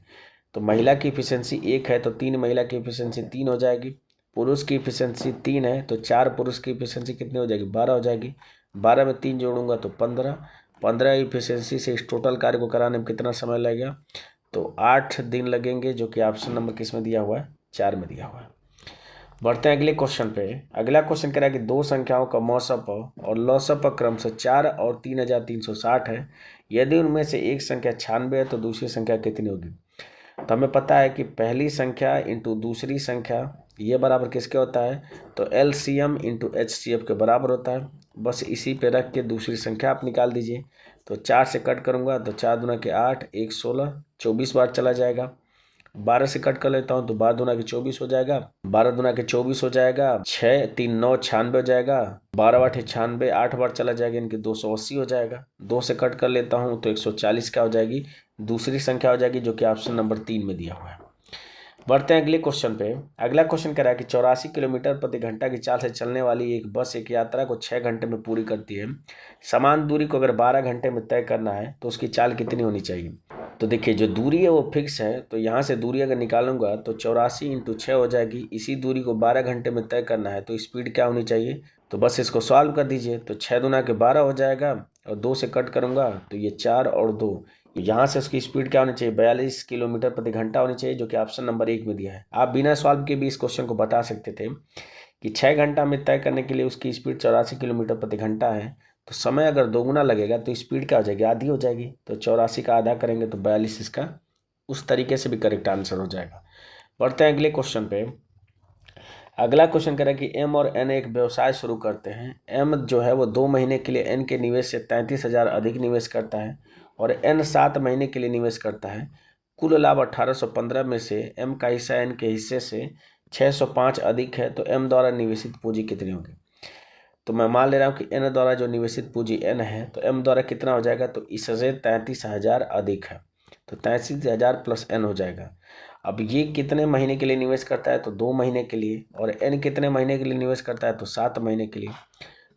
तो महिला की एफिशिएंसी 1 है, तो 3 महिला की एफिशिएंसी 3 हो जाएगी। पुरुष की एफिशिएंसी 3 है, तो 4 पुरुष की एफिशिएंसी कितनी हो जाएगी, 12 हो जाएगी। 12 में 3 जोड़ूंगा तो 15। 15 एफिशिएंसी से इस टोटल कार्य को कराने में कितना समय लगेगा, तो 8 दिन लगेंगे, जो कि ऑप्शन नंबर किस में दिया हुआ है, 4 में दिया हुआ है। बढ़ते हैं अगले क्वेश्चन पे। अगला क्वेश्चन कह रहा है कि 2 संख्याओं का मौसप और लौसप क्रमशः 4 और 3360 है। यदि उनमें से एक संख्या 96 है, तो दूसरी संख्या कितनी होगी। तो हमें पता है कि पहली संख्या इंटू दूसरी संख्या ये बराबर किसके होता है, तो LCM इंटू HCF के बराबर होता है। बस इसी पे रख के दूसरी संख्या आप निकाल दीजिए। तो 4 से कट करूँगा तो 4 दूना के 8, 1 16, 24 बार चला जाएगा। 12 से कट कर लेता हूँ तो 12 दूना के 24 हो जाएगा, 12 दूना के 24 हो जाएगा, 6 3 9 96 हो जाएगा, 12 8 96, 8 बार चला जाएगा, इनके 280 हो जाएगा। 2 से कट कर लेता हूँ तो 140 क्या हो जाएगी, दूसरी संख्या हो जाएगी, जो कि ऑप्शन नंबर 3 में दिया हुआ है। बढ़ते हैं अगले क्वेश्चन पे। अगला क्वेश्चन कह रहा है कि 84 किलोमीटर प्रति घंटा की चाल से चलने वाली एक बस एक यात्रा को 6 घंटे में पूरी करती है। समान दूरी को अगर 12 घंटे में तय करना है तो उसकी चाल कितनी होनी चाहिए। तो देखिए जो दूरी है वो फिक्स है, तो यहाँ से दूरी अगर निकालूंगा तो 84 × 6 हो जाएगी। इसी दूरी को 12 घंटे में तय करना है, तो स्पीड क्या होनी चाहिए, तो बस इसको सॉल्व कर दीजिए। तो 6 दूना के 12 हो जाएगा, और 2 से कट करूँगा तो ये 4 और 2, यहाँ से उसकी स्पीड क्या होनी चाहिए, 42 किलोमीटर प्रति घंटा होनी चाहिए, जो कि ऑप्शन नंबर 1 में दिया है। आप बिना सॉल्व के भी इस क्वेश्चन को बता सकते थे कि 6 घंटा में तय करने के लिए उसकी स्पीड 84 किलोमीटर प्रति घंटा है, तो समय अगर दोगुना लगेगा तो स्पीड क्या हो जाएगी, आधी हो जाएगी। तो 84 का आधा करेंगे तो 42, इसका उस तरीके से भी करेक्ट आंसर हो जाएगा। बढ़ते हैं अगले क्वेश्चन पे। अगला क्वेश्चन कह रहा है कि M और N एक व्यवसाय शुरू करते हैं। M जो है वो 2 महीने के लिए N के निवेश से 33,000 अधिक निवेश करता है, और N 7 महीने के लिए निवेश करता है। कुल लाभ 1815 में से M का हिस्सा N के हिस्से से 605 अधिक है, तो M द्वारा निवेशित पूंजी कितनी होगी। तो मैं मान ले रहा हूँ कि N द्वारा जो निवेशित पूंजी N है, तो M द्वारा कितना हो जाएगा, तो इससे 33,000 अधिक है, तो 33,000 प्लस N हो जाएगा। अब ये कितने महीने के लिए निवेश करता है, तो 2 महीने के लिए, और N कितने महीने के लिए निवेश करता है, तो 7 महीने के लिए।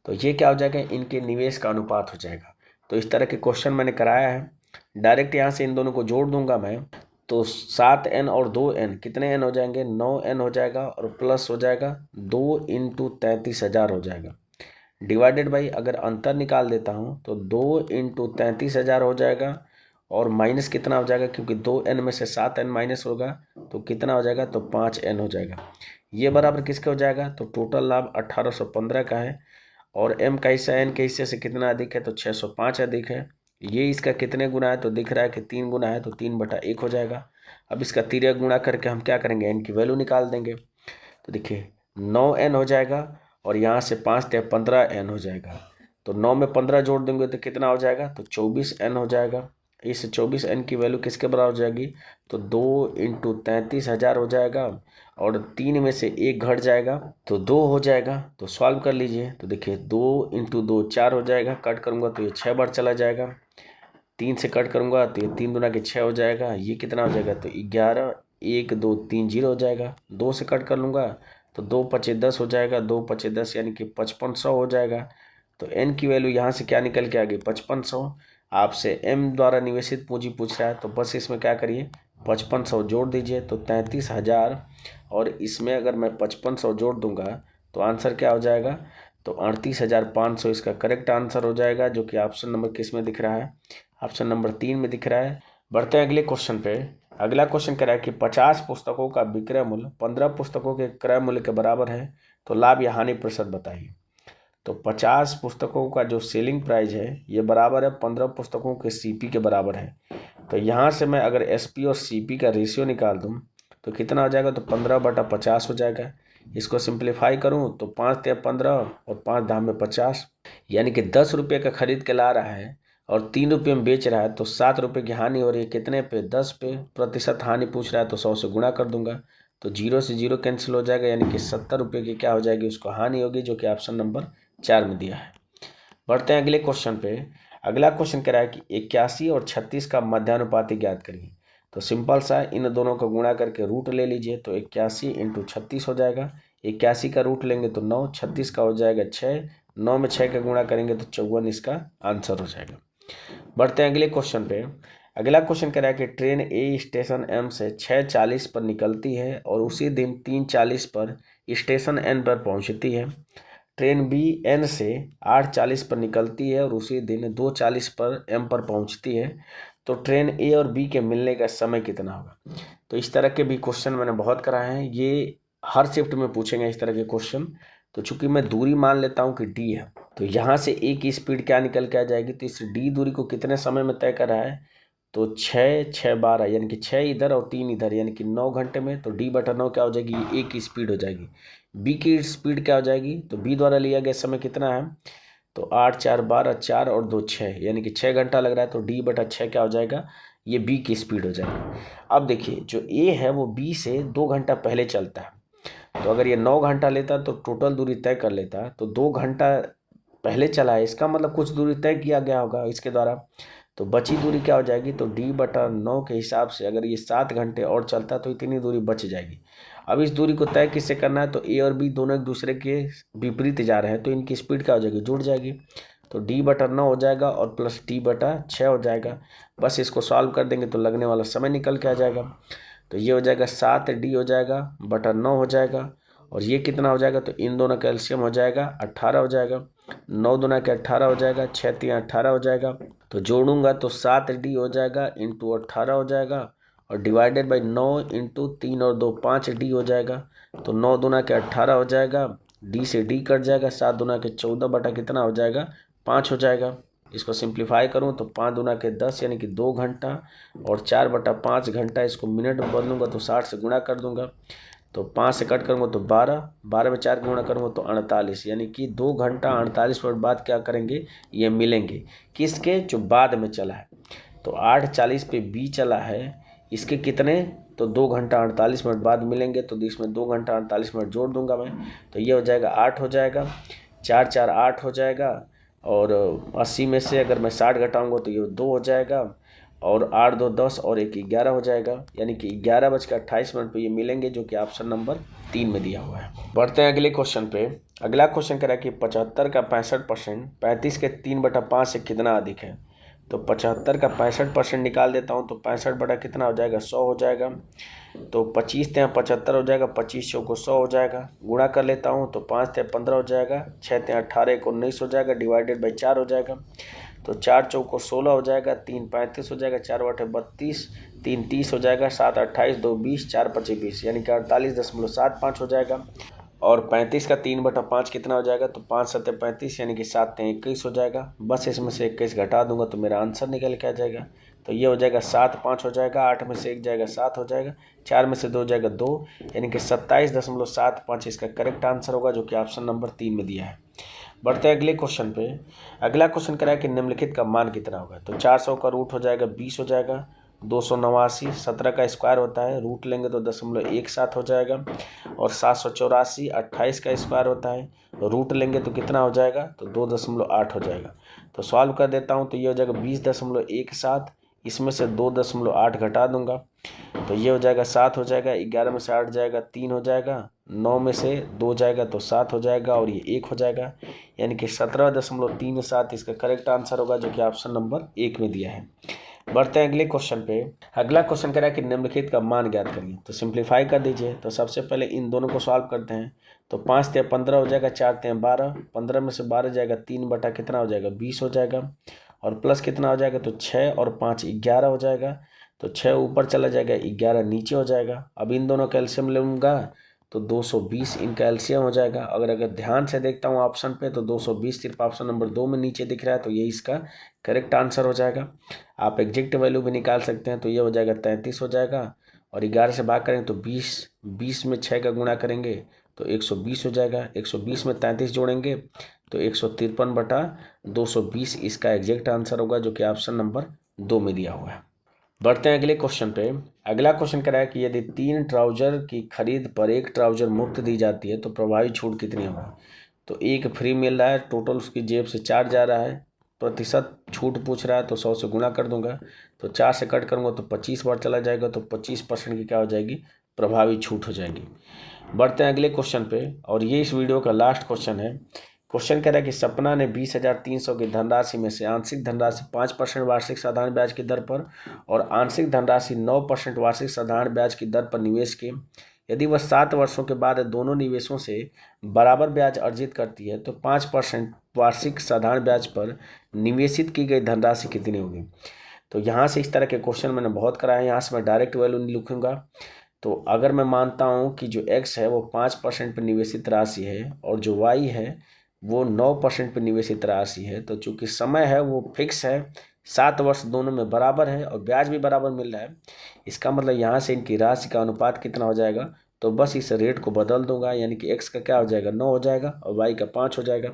तो ये क्या हो जाएगा, इनके निवेश का अनुपात हो जाएगा। तो इस तरह के क्वेश्चन मैंने कराया है। डायरेक्ट यहाँ से इन दोनों को जोड़ दूंगा मैं, तो 7n और 2n कितने n हो जाएंगे, 9n हो जाएगा, और प्लस हो जाएगा 2 इंटू 33,000 हो जाएगा, डिवाइडेड बाई, अगर अंतर निकाल देता हूँ तो 2 इंटू 33,000 हो जाएगा, और माइनस कितना हो जाएगा, क्योंकि 2n में से 7n माइनस होगा तो कितना हो जाएगा, तो 5n हो जाएगा। ये बराबर किसके हो जाएगा, तो टोटल लाभ 1815 का है, और m का हिस्सा n के हिस्से से कितना अधिक है, तो 605 अधिक है। ये इसका कितने गुना है, तो दिख रहा है कि 3 गुना है, तो 3/1 हो जाएगा। अब इसका तिर्यक गुणा करके हम क्या करेंगे, n की वैल्यू निकाल देंगे। तो देखिए 9n हो जाएगा, और यहाँ से 5 × 15n हो जाएगा, तो 9 में 15 जोड़ देंगे तो कितना हो जाएगा, तो 24n हो जाएगा। इस 24n की वैल्यू किसके बराबर हो जाएगी, तो 2 इंटू 33,000 हो जाएगा, और 3 में से 1 घट जाएगा तो 2 हो जाएगा। तो सॉल्व कर लीजिए, तो देखिए 2 इंटू 2 4 हो जाएगा, कट करूँगा तो ये 6 बार चला जाएगा, 3 से कट करूँगा तो ये 3 दूना के 6 हो जाएगा, ये कितना हो जाएगा, तो 11, 1 2 3 0 हो जाएगा। 2 से कट कर लूँगा तो 2 5 10 हो जाएगा, 2 5 10 यानी कि 5500 हो जाएगा। तो n की वैल्यू यहाँ से क्या निकल के आ गई, 5500। आपसे m द्वारा निवेशित पूंजी पूछ रहा है, तो बस इसमें क्या करिए, 5500 जोड़ दीजिए, तो 33,000, और इसमें अगर मैं 5500 जोड़ दूंगा तो आंसर क्या हो जाएगा, तो 38,500 इसका करेक्ट आंसर हो जाएगा, जो कि ऑप्शन नंबर किस में दिख रहा है, ऑप्शन नंबर 3 में दिख रहा है। बढ़ते हैं अगले क्वेश्चन पे। अगला क्वेश्चन कह रहा है कि 50 पुस्तकों का विक्रय मूल्य 15 पुस्तकों के क्रय मूल्य के बराबर है, तो लाभ या हानि प्रतिशत बताइए। तो 50 पुस्तकों का जो सेलिंग प्राइस है ये बराबर है 15 पुस्तकों के सीपी के बराबर है। तो यहाँ से मैं अगर एसपी और सीपी का रेशियो निकाल दूँ तो कितना हो जाएगा, तो 15/50 हो जाएगा। इसको सिंप्लीफाई करूँ तो 5 × 15 और 5 दाम में 50, यानी कि 10 रुपये का खरीद के ला रहा है और 3 रुपये में बेच रहा है, तो 7 रुपये की हानि हो रही है, कितने पे, 10 पे। प्रतिशत हानि पूछ रहा है तो 100 से गुणा कर दूंगा, तो 0 से 0 कैंसिल हो जाएगा, यानी कि 70 रुपये की क्या हो जाएगी, उसको हानि होगी, जो कि ऑप्शन नंबर 4 में दिया है। बढ़ते हैं अगले क्वेश्चन पे। अगला क्वेश्चन कह रहा है कि 81 और 36 का मध्यानुपाती ज्ञात करिए। तो सिंपल सा इन दोनों को गुणा करके रूट ले लीजिए, तो 81 × 36 हो जाएगा। 81 का रूट लेंगे तो 9, 36 का हो जाएगा 6, 9 में 6 का गुणा करेंगे तो 54 इसका आंसर हो जाएगा। बढ़ते हैं अगले क्वेश्चन पे। अगला क्वेश्चन कह रहा है कि ट्रेन ए स्टेशन एम से 6:40 पर निकलती है और उसी दिन 3:40 पर स्टेशन एन पर पहुंचती है। ट्रेन बी एन से 8:40 पर निकलती है और उसी दिन 2:40 पर एम पर पहुंचती है, तो ट्रेन ए और बी के मिलने का समय कितना होगा। तो इस तरह के भी क्वेश्चन मैंने बहुत कराए हैं, ये हर शिफ्ट में पूछेंगे इस तरह के क्वेश्चन। तो चूंकि मैं दूरी मान लेता हूँ कि डी है, तो यहाँ से ए की स्पीड क्या निकल के आ जाएगी, तो इस डी दूरी को कितने समय में तय कर रहा है, तो 6 6 12 यानी कि 6 इधर और 3 इधर, यानी कि 9 घंटे में। तो D/9 क्या हो जाएगी, ए की स्पीड हो जाएगी। बी की स्पीड क्या हो जाएगी, तो बी द्वारा लिया गया समय कितना है, तो 8 4 12, 4 और 2 6, यानी कि 6 घंटा लग रहा है, तो D/6 क्या हो जाएगा, ये बी की स्पीड हो जाएगी। अब देखिए जो ए है वो बी से 2 घंटा पहले चलता है, तो अगर ये 9 घंटा लेता तो टोटल दूरी तय कर लेता, तो 2 घंटा पहले चला है, इसका मतलब कुछ दूरी तय किया गया होगा इसके द्वारा। तो बची दूरी क्या हो जाएगी, तो D/9 के हिसाब से अगर ये 7 घंटे और चलता तो इतनी दूरी बच जाएगी। अब इस दूरी को तय किससे करना है, तो ए और बी दोनों एक दूसरे के विपरीत जा रहे हैं, तो इनकी स्पीड क्या हो जाएगी, जुड़ जाएगी। तो D/9 हो जाएगा और प्लस T/6 हो जाएगा। बस इसको सॉल्व कर देंगे तो लगने वाला समय निकल के आ जाएगा। तो ये हो जाएगा 7D हो जाएगा बटा 9 हो जाएगा, और ये कितना हो जाएगा, तो इन दोनों का एलसीएम हो जाएगा 18 हो जाएगा। 9 दूना के 18 हो जाएगा, 6 3 18 हो जाएगा। तो जोड़ूंगा तो 7D हो जाएगा इंटू 18 हो जाएगा, और डिवाइडेड बाई 9 इंटू 3 और 2 5D हो जाएगा। तो 9 दूना के 18 हो जाएगा, डी से डी कट जाएगा, 7 दूना के 14 बटा कितना हो जाएगा, 5 हो जाएगा। इसको सिंप्लीफाई करूं तो 5 दूना के 10 यानी कि 2 घंटा, और 4/5 घंटा, इसको मिनट में बदलूंगा तो 60 से गुणा कर दूंगा, तो 5 से कट करूँगा तो 12, 12 में 4 गुणा करूँगा तो 48, यानी कि 2 घंटा 48 मिनट बाद क्या करेंगे, ये मिलेंगे। किसके, जो बाद में चला है। तो 8:40 पे बी चला है, इसके कितने, तो 2 घंटा 48 मिनट बाद मिलेंगे, तो इसमें 2 घंटा 48 मिनट जोड़ दूंगा मैं, तो ये हो जाएगा 8 हो जाएगा, 4 4 8 हो जाएगा, और 80 में से अगर मैं 60 घटाऊँगा तो ये 2 हो जाएगा, और 8 2 10 और 1 11 हो जाएगा, यानी कि 11:28 पे ये मिलेंगे, जो कि ऑप्शन नंबर 3 में दिया हुआ है। बढ़ते हैं अगले क्वेश्चन पे। अगला क्वेश्चन कह रहा है कि 75 का 65% 35 के 3/5 से कितना अधिक है। तो 75 का 65% निकाल देता हूँ, तो 65 बटा कितना हो जाएगा, 100 हो जाएगा। तो 25 × 75 हो जाएगा, 25 चौको 100 हो जाएगा। गुणा कर लेता हूँ, तो 5 × 15 हो जाएगा, 6 × 18 19 हो जाएगा, डिवाइडेड बाई 4 हो जाएगा। तो 4 चौको 16 हो जाएगा, 3 35 हो जाएगा, 4 बटे 32, 3 30 हो जाएगा, 7 28, 2 20, 4 25 20, यानी कि 48.75 हो जाएगा। और 35 का 3/5 कितना हो जाएगा, तो 5 7 35, यानी कि 7 3 21 हो जाएगा। बस इसमें से 21 घटा दूंगा तो मेरा आंसर निकल के आ जाएगा। तो ये हो जाएगा 7 5 हो जाएगा, 8 में से 1 जाएगा 7 हो जाएगा, 4 में से 2 जाएगा 2, यानी कि 27.75 इसका करेक्ट आंसर होगा, जो कि ऑप्शन नंबर 3 में दिया है। बढ़ते हैं अगले क्वेश्चन पे। अगला क्वेश्चन कह रहा है कि निम्नलिखित का मान कितना होगा। तो 400 का रूट हो जाएगा 20 हो जाएगा, 289 17 का स्क्वायर होता है, रूट लेंगे तो 0.17 हो जाएगा। और 784 28 का स्क्वायर होता है, रूट लेंगे तो कितना हो जाएगा, तो 2.8 हो जाएगा। तो सॉल्व कर देता हूँ, तो ये हो जाएगा 20.17, इसमें से 2.8 घटा दूंगा, तो ये हो जाएगा 7 हो जाएगा, 11 में से 8 जाएगा 3 हो जाएगा, 9 में से 2 जाएगा तो 7 हो जाएगा, और ये 1 हो जाएगा, यानी कि 17.37 इसका करेक्ट आंसर होगा, जो कि ऑप्शन नंबर 1 में दिया है। बढ़ते हैं अगले क्वेश्चन पे। अगला क्वेश्चन कह रहा है कि निम्नलिखित का मान ज्ञात करिए। तो सिंप्लीफाई कर दीजिए। तो सबसे पहले इन दोनों को सॉल्व करते हैं। तो 5 × 15 हो जाएगा, 4 × 12, 15 में से 12 जाएगा, 3 बटा कितना हो जाएगा, 20 हो जाएगा। और प्लस कितना हो जाएगा, तो 6 और 5 11 हो जाएगा। तो 6 ऊपर चला जाएगा, 11 नीचे हो जाएगा। अब इन दोनों का एलसीएम लूँगा तो 220 इनका एलसीएम हो जाएगा। अगर ध्यान से देखता हूँ ऑप्शन पे, तो 220 सिर्फ ऑप्शन नंबर 2 में नीचे दिख रहा है, तो ये इसका करेक्ट आंसर हो जाएगा। आप एग्जैक्ट वैल्यू भी निकाल सकते हैं, तो ये हो जाएगा 33 हो जाएगा। और 11 से भाग करें तो 20 में 6 का गुणा करेंगे तो 120 हो जाएगा। 120 में 33 जोड़ेंगे तो 153/220 इसका एग्जैक्ट आंसर होगा, जो कि ऑप्शन नंबर 2 में दिया हुआ है। बढ़ते हैं अगले क्वेश्चन पे। अगला क्वेश्चन कह रहा है कि यदि 3 ट्राउजर की खरीद पर 1 ट्राउजर मुफ्त दी जाती है तो प्रभावी छूट कितनी होगी। तो 1 फ्री मिल रहा है, टोटल उसकी जेब से 4 जा रहा है, प्रतिशत छूट पूछ रहा है, तो 100 से गुणा कर दूंगा। तो 4 से कट करूंगा तो 25 बार चला जाएगा, तो 25% की क्या हो जाएगी, प्रभावी छूट हो जाएगी। बढ़ते हैं अगले क्वेश्चन पे, और ये इस वीडियो का लास्ट क्वेश्चन है। क्वेश्चन कह रहा है कि सपना ने 20,300 की धनराशि में से आंशिक धनराशि 5% वार्षिक साधारण ब्याज की दर पर और आंशिक धनराशि 9% वार्षिक साधारण ब्याज की दर पर निवेश की। यदि वह 7 वर्षों के बाद दोनों निवेशों से बराबर ब्याज अर्जित करती है तो 5% वार्षिक साधारण ब्याज पर निवेशित की गई धनराशि कितनी होगी। तो यहाँ से इस तरह के क्वेश्चन मैंने बहुत कराए हैं, यहाँ से मैं डायरेक्ट वैल्यू नहीं लिखूंगा। तो अगर मैं मानता हूँ कि जो x है वो 5% पर निवेशित राशि है और जो y है वो 9% पर निवेशित राशि है, तो चूंकि समय है वो फिक्स है, 7 वर्ष दोनों में बराबर है और ब्याज भी बराबर मिल रहा है, इसका मतलब यहाँ से इनकी राशि का अनुपात कितना हो जाएगा, तो बस इस रेट को बदल दूंगा, यानी कि x का क्या हो जाएगा 9 हो जाएगा और y का 5 हो जाएगा।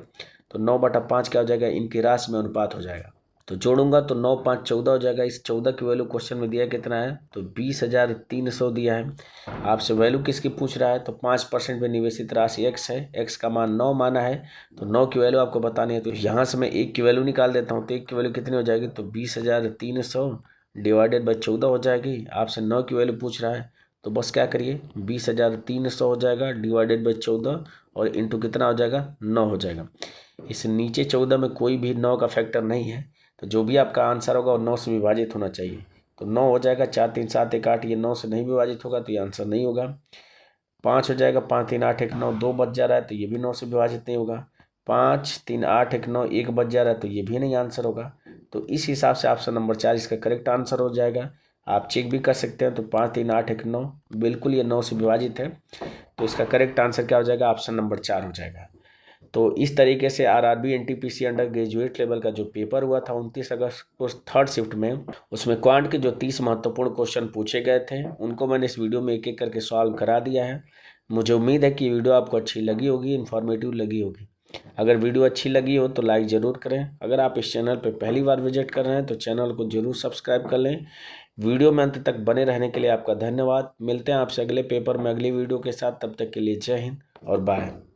तो 9/5 क्या हो जाएगा, इनकी राशि में अनुपात हो जाएगा। तो जोड़ूंगा तो 9 5 14 हो जाएगा। इस 14 की वैल्यू क्वेश्चन में दिया कितना है, तो 20,300 दिया है। आपसे वैल्यू किसकी पूछ रहा है, तो 5% में निवेशित राशि x है, x का मान 9 माना है, तो 9 की वैल्यू आपको बतानी है। तो यहाँ से मैं 1 की वैल्यू निकाल देता हूँ, तो 1 की वैल्यू कितनी हो जाएगी, तो 20,300 डिवाइडेड बाई 14 हो जाएगी। आपसे 9 की वैल्यू पूछ रहा है, तो बस क्या करिए 20,300 हो जाएगा डिवाइडेड बाई 14 और इंटू कितना हो जाएगा 9 हो जाएगा। इस नीचे 14 में कोई भी 9 का फैक्टर नहीं है, तो जो भी आपका आंसर होगा वो 9 से विभाजित होना चाहिए। तो 9 हो जाएगा, 4 3 7 1 8, ये 9 से नहीं विभाजित होगा तो ये आंसर नहीं होगा। 5 हो जाएगा, 5 3 8 1 9, 2 बच जा रहा है तो ये भी 9 से विभाजित नहीं होगा। 5 3 8 1 9, 1 बच जा रहा है तो ये भी नहीं आंसर होगा। तो इस हिसाब से ऑप्शन नंबर 4 इसका करेक्ट आंसर हो जाएगा। आप चेक भी कर सकते हैं। तो 5 3 8 1 9 बिल्कुल ये 9 से विभाजित है, तो इसका करेक्ट आंसर क्या हो जाएगा, ऑप्शन नंबर 4 हो जाएगा। तो इस तरीके से RRB NTPC under graduate level का जो पेपर हुआ था 29 अगस्त को 3rd शिफ्ट में, उसमें क्वांट के जो 30 महत्वपूर्ण क्वेश्चन पूछे गए थे उनको मैंने इस वीडियो में एक एक करके सॉल्व करा दिया है। मुझे उम्मीद है कि वीडियो आपको अच्छी लगी होगी, इन्फॉर्मेटिव लगी होगी। अगर वीडियो अच्छी लगी हो तो लाइक ज़रूर करें। अगर आप इस चैनल पर पहली बार विजिट कर रहे हैं तो चैनल को जरूर सब्सक्राइब कर लें। वीडियो में अंत तक बने रहने के लिए आपका धन्यवाद। मिलते हैं आपसे अगले पेपर में अगली वीडियो के साथ, तब तक के लिए जय हिंद और बाय।